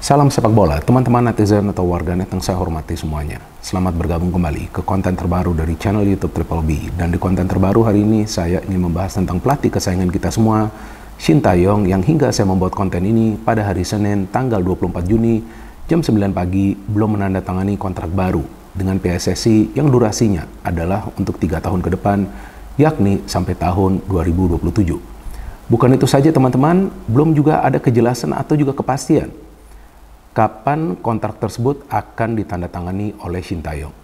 Salam sepak bola, teman-teman netizen atau warganet yang saya hormati semuanya. Selamat bergabung kembali ke konten terbaru dari channel YouTube Triple B. Dan di konten terbaru hari ini saya ingin membahas tentang pelatih kesayangan kita semua, Shin Tae-yong, yang hingga saya membuat konten ini pada hari Senin tanggal 24 Juni jam 9 pagi belum menandatangani kontrak baru dengan PSSI yang durasinya adalah untuk 3 tahun ke depan, yakni sampai tahun 2027. Bukan itu saja teman-teman, belum juga ada kejelasan atau juga kepastian kapan kontrak tersebut akan ditandatangani oleh Shin Tae-yong.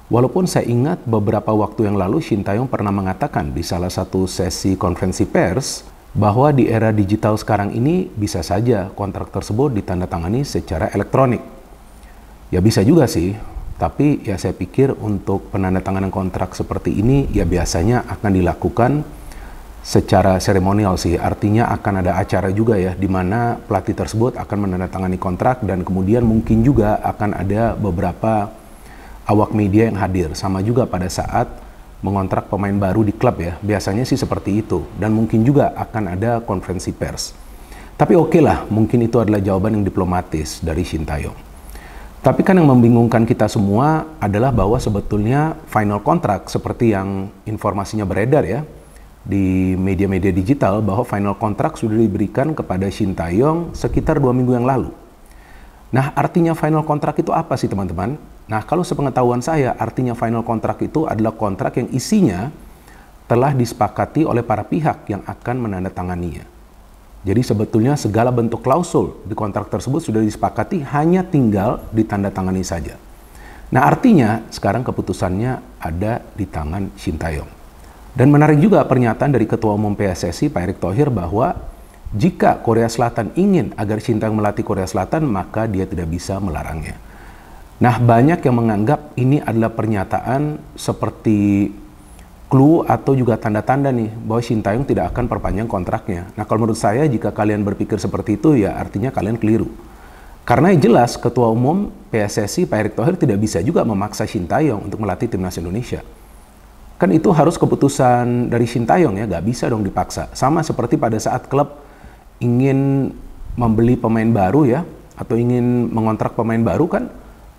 Walaupun saya ingat beberapa waktu yang lalu Shin Tae-yong pernah mengatakan di salah satu sesi konferensi pers bahwa di era digital sekarang ini bisa saja kontrak tersebut ditandatangani secara elektronik. Ya bisa juga sih, tapi ya saya pikir untuk penandatanganan kontrak seperti ini ya biasanya akan dilakukan secara seremonial sih, artinya akan ada acara juga ya, di mana pelatih tersebut akan menandatangani kontrak dan kemudian mungkin juga akan ada beberapa awak media yang hadir, sama juga pada saat mengontrak pemain baru di klub ya, biasanya sih seperti itu, dan mungkin juga akan ada konferensi pers. Tapi oke lah, mungkin itu adalah jawaban yang diplomatis dari Shin Tae-yong. Tapi kan yang membingungkan kita semua adalah bahwa sebetulnya final kontrak seperti yang informasinya beredar ya, di media-media digital bahwa final kontrak sudah diberikan kepada Shin Tae-yong sekitar 2 minggu yang lalu. Nah, artinya final kontrak itu apa sih teman-teman? Nah, kalau sepengetahuan saya, artinya final kontrak itu adalah kontrak yang isinya telah disepakati oleh para pihak yang akan menandatanganinya. Jadi sebetulnya segala bentuk klausul di kontrak tersebut sudah disepakati, hanya tinggal ditandatangani saja. Nah, artinya sekarang keputusannya ada di tangan Shin Tae-yong. Dan menarik juga pernyataan dari Ketua Umum PSSI Pak Erick Thohir bahwa jika Korea Selatan ingin agar Shin Tae-yong melatih Korea Selatan, maka dia tidak bisa melarangnya. Nah, banyak yang menganggap ini adalah pernyataan seperti clue atau juga tanda-tanda nih bahwa Shin Tae-yong tidak akan perpanjang kontraknya. Nah, kalau menurut saya jika kalian berpikir seperti itu ya artinya kalian keliru. Karena jelas Ketua Umum PSSI Pak Erick Thohir tidak bisa juga memaksa Shin Tae-yong untuk melatih timnas Indonesia. Kan itu harus keputusan dari Shin Tae-yong ya, gak bisa dong dipaksa. Sama seperti pada saat klub ingin membeli pemain baru ya, atau ingin mengontrak pemain baru kan,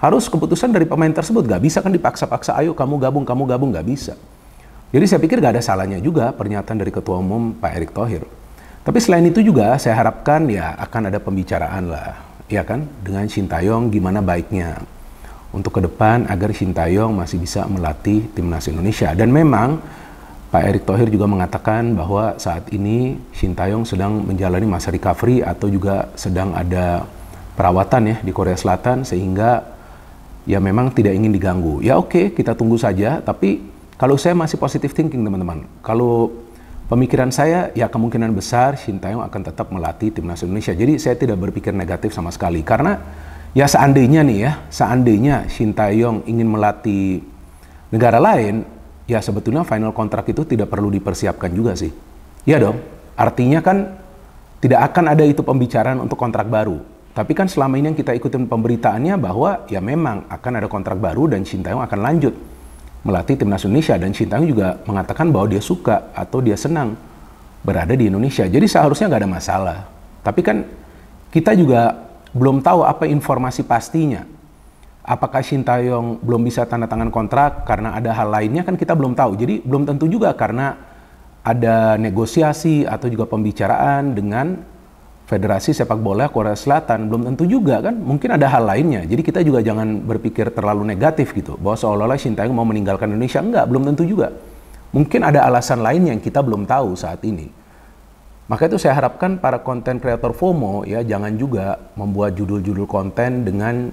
harus keputusan dari pemain tersebut. Gak bisa kan dipaksa-paksa, ayo kamu gabung, gak bisa. Jadi saya pikir gak ada salahnya juga pernyataan dari Ketua Umum Pak Erick Thohir. Tapi selain itu juga saya harapkan ya akan ada pembicaraan lah, ya kan, dengan Shin Tae-yong gimana baiknya untuk ke depan agar Shin Tae-yong masih bisa melatih timnas Indonesia. Dan memang Pak Erick Thohir juga mengatakan bahwa saat ini Shin Tae-yong sedang menjalani masa recovery atau juga sedang ada perawatan ya di Korea Selatan, sehingga ya memang tidak ingin diganggu. Ya oke, kita tunggu saja, tapi kalau saya masih positive thinking teman-teman. Kalau pemikiran saya ya kemungkinan besar Shin Tae-yong akan tetap melatih timnas Indonesia. Jadi saya tidak berpikir negatif sama sekali, karena ya seandainya nih ya, seandainya Shin Tae-yong ingin melatih negara lain, ya sebetulnya final kontrak itu tidak perlu dipersiapkan juga sih. Iya dong, artinya kan tidak akan ada itu pembicaraan untuk kontrak baru. Tapi kan selama ini yang kita ikutin pemberitaannya bahwa ya memang akan ada kontrak baru dan Shin Tae-yong akan lanjut melatih timnas Indonesia. Dan Shin Tae-yong juga mengatakan bahwa dia suka atau dia senang berada di Indonesia. Jadi seharusnya nggak ada masalah. Tapi kan kita juga belum tahu apa informasi pastinya. Apakah Shin Tae-yong belum bisa tanda tangan kontrak karena ada hal lainnya, kan kita belum tahu. Jadi belum tentu juga karena ada negosiasi atau juga pembicaraan dengan Federasi Sepak Bola Korea Selatan. Belum tentu juga kan, mungkin ada hal lainnya. Jadi kita juga jangan berpikir terlalu negatif gitu, bahwa seolah-olah Shin Tae-yong mau meninggalkan Indonesia. Enggak, belum tentu juga. Mungkin ada alasan lain yang kita belum tahu saat ini. Maka itu saya harapkan para konten kreator FOMO ya jangan juga membuat judul-judul konten dengan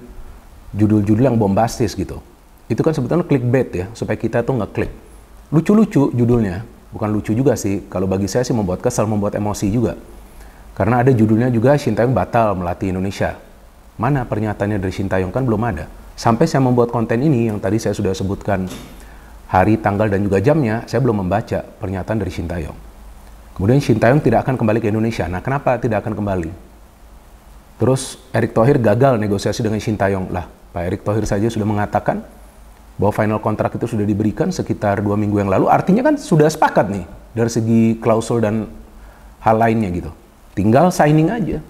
judul-judul yang bombastis gitu. Itu kan sebetulnya clickbait ya, supaya kita tuh ngeklik. Lucu-lucu judulnya, bukan lucu juga sih. Kalau bagi saya sih membuat kesal, membuat emosi juga. Karena ada judulnya juga Shin Tae-yong batal melatih Indonesia. Mana pernyataannya dari Shin Tae-yong? Kan belum ada. Sampai saya membuat konten ini yang tadi saya sudah sebutkan hari, tanggal dan juga jamnya, saya belum membaca pernyataan dari Shin Tae-yong. Kemudian Shin Tae-yong tidak akan kembali ke Indonesia. Nah, kenapa tidak akan kembali? Terus Erick Thohir gagal negosiasi dengan Shin Tae-yong. Lah, Pak Erick Thohir saja sudah mengatakan bahwa final kontrak itu sudah diberikan sekitar 2 minggu yang lalu. Artinya kan sudah sepakat nih dari segi klausul dan hal lainnya gitu. Tinggal signing aja.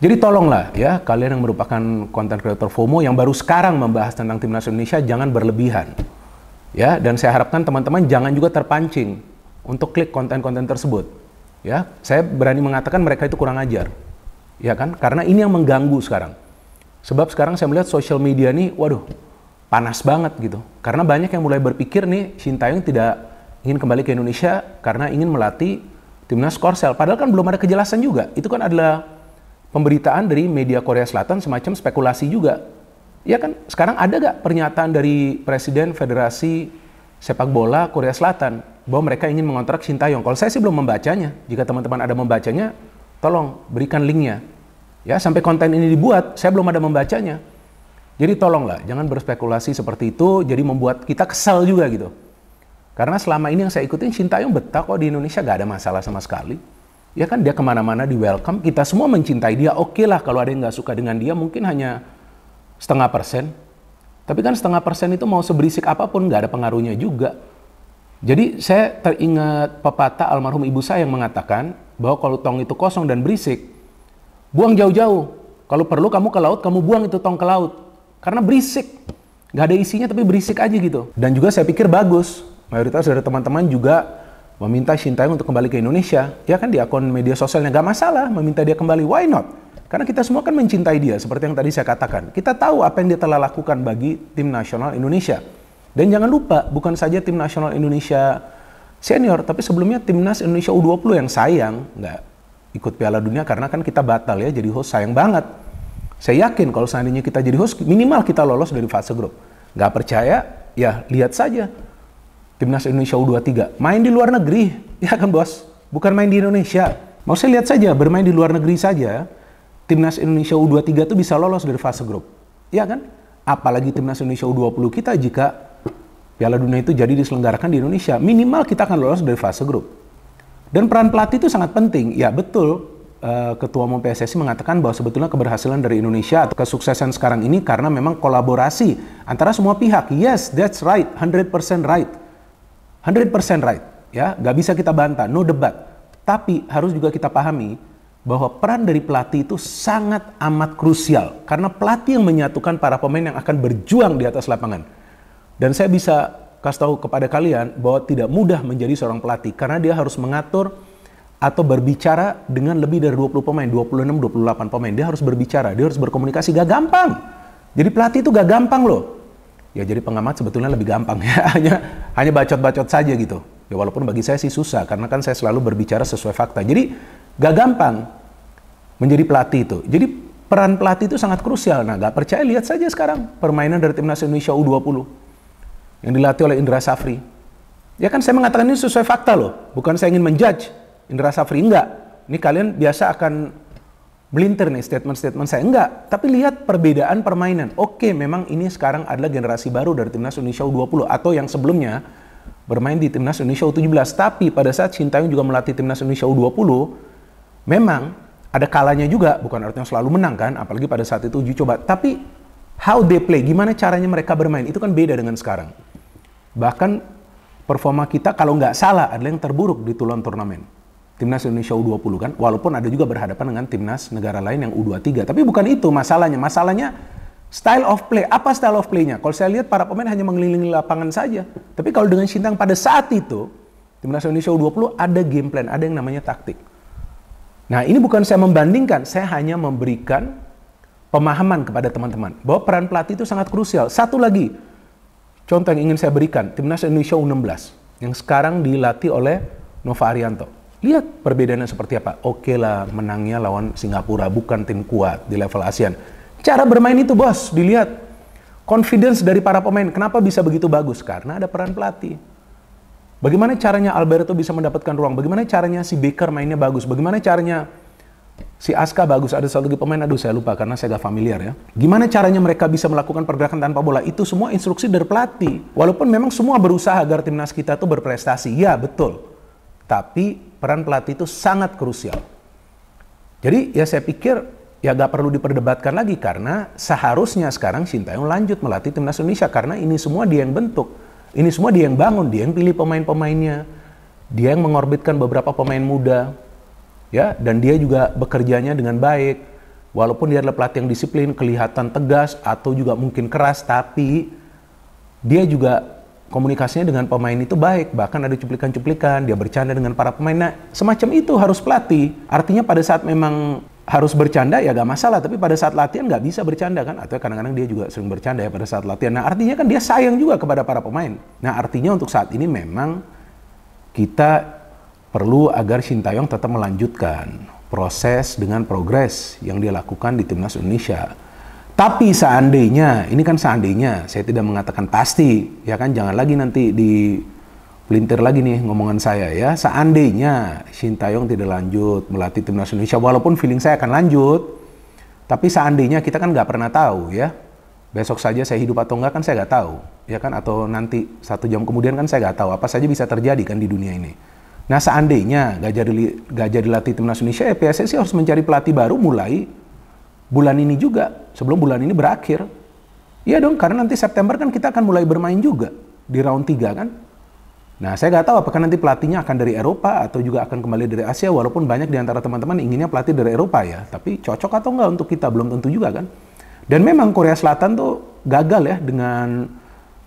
Jadi tolonglah ya, kalian yang merupakan content creator FOMO yang baru sekarang membahas tentang timnas Indonesia, jangan berlebihan. Ya, dan saya harapkan teman-teman jangan juga terpancing untuk klik konten-konten tersebut. Ya, saya berani mengatakan mereka itu kurang ajar. Ya kan? Karena ini yang mengganggu sekarang. Sebab sekarang saya melihat sosial media nih, waduh, panas banget gitu. Karena banyak yang mulai berpikir nih, Shin Tae-yong tidak ingin kembali ke Indonesia karena ingin melatih timnas Korsel. Padahal kan belum ada kejelasan juga. Itu kan adalah pemberitaan dari media Korea Selatan, semacam spekulasi juga. Ya kan, sekarang ada gak pernyataan dari Presiden Federasi Sepak Bola Korea Selatan bahwa mereka ingin mengontrak Shin Tae-yong? Kalau saya sih belum membacanya. Jika teman-teman ada membacanya, tolong berikan linknya. Ya, sampai konten ini dibuat, saya belum ada membacanya. Jadi tolonglah, jangan berspekulasi seperti itu, jadi membuat kita kesal juga gitu. Karena selama ini yang saya ikutin, Shin Tae-yong betah kok di Indonesia, gak ada masalah sama sekali. Ya kan, dia kemana-mana di welcome, kita semua mencintai dia. Oke lah, kalau ada yang gak suka dengan dia mungkin hanya 0,5%. Tapi kan 0,5% itu mau seberisik apapun gak ada pengaruhnya juga. Jadi saya teringat pepatah almarhum ibu saya yang mengatakan bahwa kalau tong itu kosong dan berisik, buang jauh-jauh. Kalau perlu kamu ke laut, kamu buang itu tong ke laut. Karena berisik. Gak ada isinya tapi berisik aja gitu. Dan juga saya pikir bagus. Mayoritas dari teman-teman juga meminta Shin Tae-yong untuk kembali ke Indonesia. Ya kan, di akun media sosialnya gak masalah meminta dia kembali. Why not? Karena kita semua kan mencintai dia. Seperti yang tadi saya katakan. Kita tahu apa yang dia telah lakukan bagi tim nasional Indonesia. Dan jangan lupa, bukan saja tim nasional Indonesia senior, tapi sebelumnya timnas Indonesia U20 yang sayang nggak ikut Piala Dunia karena kan kita batal ya jadi host, sayang banget. Saya yakin kalau seandainya kita jadi host, minimal kita lolos dari fase grup. Nggak percaya, ya lihat saja. Timnas Indonesia U23 main di luar negeri, ya kan bos? Bukan main di Indonesia. Mau saya lihat saja, bermain di luar negeri saja, Timnas Indonesia U23 itu bisa lolos dari fase grup. Ya kan? Apalagi Timnas Indonesia U20 kita jika Piala Dunia itu jadi diselenggarakan di Indonesia, minimal kita akan lolos dari fase grup. Dan peran pelatih itu sangat penting. Ya betul, Ketua Umum PSSI mengatakan bahwa sebetulnya keberhasilan dari Indonesia atau kesuksesan sekarang ini karena memang kolaborasi antara semua pihak. Yes, that's right, 100% right. 100% right, ya, nggak bisa kita bantah, no debat. Tapi harus juga kita pahami bahwa peran dari pelatih itu sangat amat krusial. Karena pelatih yang menyatukan para pemain yang akan berjuang di atas lapangan. Dan saya bisa kasih tahu kepada kalian bahwa tidak mudah menjadi seorang pelatih. Karena dia harus mengatur atau berbicara dengan lebih dari 20 pemain, 26, 28 pemain. Dia harus berbicara, dia harus berkomunikasi, gak gampang. Jadi pelatih itu gak gampang loh. Ya jadi pengamat sebetulnya lebih gampang ya, hanya bacot-bacot saja gitu. Ya walaupun bagi saya sih susah, karena kan saya selalu berbicara sesuai fakta. Jadi gak gampang menjadi pelatih itu. Jadi peran pelatih itu sangat krusial. Nah gak percaya, lihat saja sekarang permainan dari Timnas Indonesia U20 yang dilatih oleh Indra Safri. Ya kan saya mengatakan ini sesuai fakta loh, bukan saya ingin menjudge Indra Safri, enggak. Ini kalian biasa akan melintir nih statement-statement saya, enggak. Tapi lihat perbedaan permainan. Oke, memang ini sekarang adalah generasi baru dari Timnas Indonesia U20 atau yang sebelumnya bermain di Timnas Indonesia U17. Tapi pada saat Shin Tae-yong juga melatih Timnas Indonesia U20, memang ada kalanya juga, bukan artinya selalu menang kan, apalagi pada saat itu uji coba. Tapi how they play, gimana caranya mereka bermain, itu kan beda dengan sekarang. Bahkan performa kita kalau nggak salah adalah yang terburuk di turnamen. Timnas Indonesia U20 kan, walaupun ada juga berhadapan dengan timnas negara lain yang U23. Tapi bukan itu masalahnya. Masalahnya style of play. Apa style of play-nya? Kalau saya lihat para pemain hanya mengelilingi lapangan saja. Tapi kalau dengan Shin Tae-yong pada saat itu, Timnas Indonesia U20 ada game plan, ada yang namanya taktik. Nah ini bukan saya membandingkan, saya hanya memberikan pemahaman kepada teman-teman. Bahwa peran pelatih itu sangat krusial. Satu lagi, contoh yang ingin saya berikan, Timnas Indonesia U16. Yang sekarang dilatih oleh Nova Arianto. Lihat perbedaannya seperti apa. Oke lah, menangnya lawan Singapura, bukan tim kuat di level ASEAN. Cara bermain itu bos, dilihat. Confidence dari para pemain, kenapa bisa begitu bagus? Karena ada peran pelatih. Bagaimana caranya Alberto bisa mendapatkan ruang? Bagaimana caranya si Baker mainnya bagus? Bagaimana caranya si Aska bagus? Ada satu lagi pemain, aduh saya lupa karena saya gak familiar ya. Gimana caranya mereka bisa melakukan pergerakan tanpa bola? Itu semua instruksi dari pelatih. Walaupun memang semua berusaha agar timnas kita tuh berprestasi. Ya betul. Tapi peran pelatih itu sangat krusial. Jadi ya saya pikir ya gak perlu diperdebatkan lagi karena seharusnya sekarang Shin Tae-yong lanjut melatih timnas Indonesia karena ini semua dia yang bentuk. Ini semua dia yang bangun, dia yang pilih pemain-pemainnya. Dia yang mengorbitkan beberapa pemain muda. Ya, dan dia juga bekerjanya dengan baik. walaupun dia adalah pelatih yang disiplin, kelihatan tegas atau juga mungkin keras, tapi dia juga komunikasinya dengan pemain itu baik. Bahkan ada cuplikan-cuplikan, dia bercanda dengan para pemain. Nah, semacam itu harus pelatih. Artinya pada saat memang harus bercanda ya gak masalah, tapi pada saat latihan gak bisa bercanda kan, atau kadang-kadang dia juga sering bercanda ya pada saat latihan. Nah artinya kan dia sayang juga kepada para pemain. Nah artinya untuk saat ini memang kita perlu agar Sintayong tetap melanjutkan proses dengan progres yang dia lakukan di Timnas Indonesia. Tapi seandainya, ini kan seandainya, saya tidak mengatakan pasti, ya kan, jangan lagi nanti pelintir lagi nih ngomongan saya ya. Seandainya Sintayong tidak lanjut melatih Timnas Indonesia, walaupun feeling saya akan lanjut, tapi seandainya kita kan nggak pernah tahu ya. Besok saja saya hidup atau enggak kan saya nggak tahu, ya kan? Atau nanti 1 jam kemudian kan saya nggak tahu. Apa saja bisa terjadi kan di dunia ini. Nah seandainya nggak jadi latih Timnas Indonesia, ya PSSI harus mencari pelatih baru mulai bulan ini juga, sebelum bulan ini berakhir. Iya dong, karena nanti September kan kita akan mulai bermain juga di round 3 kan. Nah, saya nggak tahu apakah nanti pelatihnya akan dari Eropa atau juga akan kembali dari Asia, walaupun banyak di antara teman-teman inginnya pelatih dari Eropa ya. Tapi cocok atau enggak untuk kita, belum tentu juga kan. Dan memang Korea Selatan tuh gagal ya dengan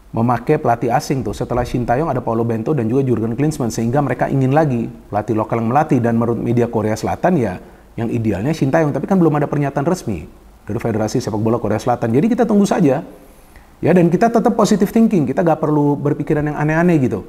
memakai pelatih asing tuh. Setelah Sintayong ada Paulo Bento dan juga Jurgen Klinsmann, sehingga mereka ingin lagi pelatih lokal yang melatih. Dan menurut media Korea Selatan ya, yang idealnya Sintayong. Tapi kan belum ada pernyataan resmi dari Federasi Sepak Bola Korea Selatan. Jadi kita tunggu saja. Ya, dan kita tetap positive thinking. Kita nggak perlu berpikiran yang aneh-aneh gitu.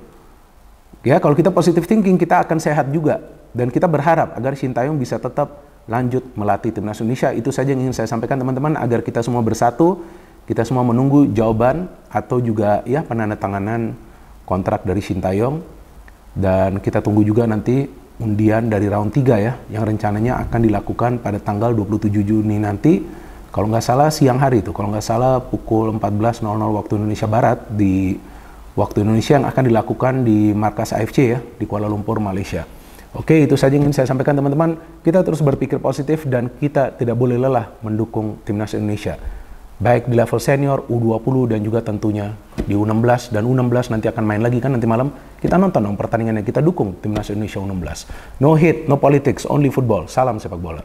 Ya, kalau kita positive thinking, kita akan sehat juga. Dan kita berharap agar Sintayong bisa tetap lanjut melatih Timnas Indonesia. Itu saja yang ingin saya sampaikan teman-teman, agar kita semua bersatu, kita semua menunggu jawaban atau juga ya penandatanganan kontrak dari Sintayong. Dan kita tunggu juga nanti undian dari round 3 ya, yang rencananya akan dilakukan pada tanggal 27 Juni nanti. Kalau nggak salah siang hari itu, kalau nggak salah pukul 14.00 waktu Indonesia Barat di waktu Indonesia, yang akan dilakukan di markas AFC ya, di Kuala Lumpur, Malaysia. Oke, itu saja yang ingin saya sampaikan teman-teman. Kita terus berpikir positif dan kita tidak boleh lelah mendukung Timnas Indonesia. Baik di level senior, U20 dan juga tentunya di U16. Dan U16 nanti akan main lagi kan nanti malam. Kita nonton dong pertandingannya, kita dukung Timnas Indonesia U16. No hate, no politics, only football. Salam sepak bola.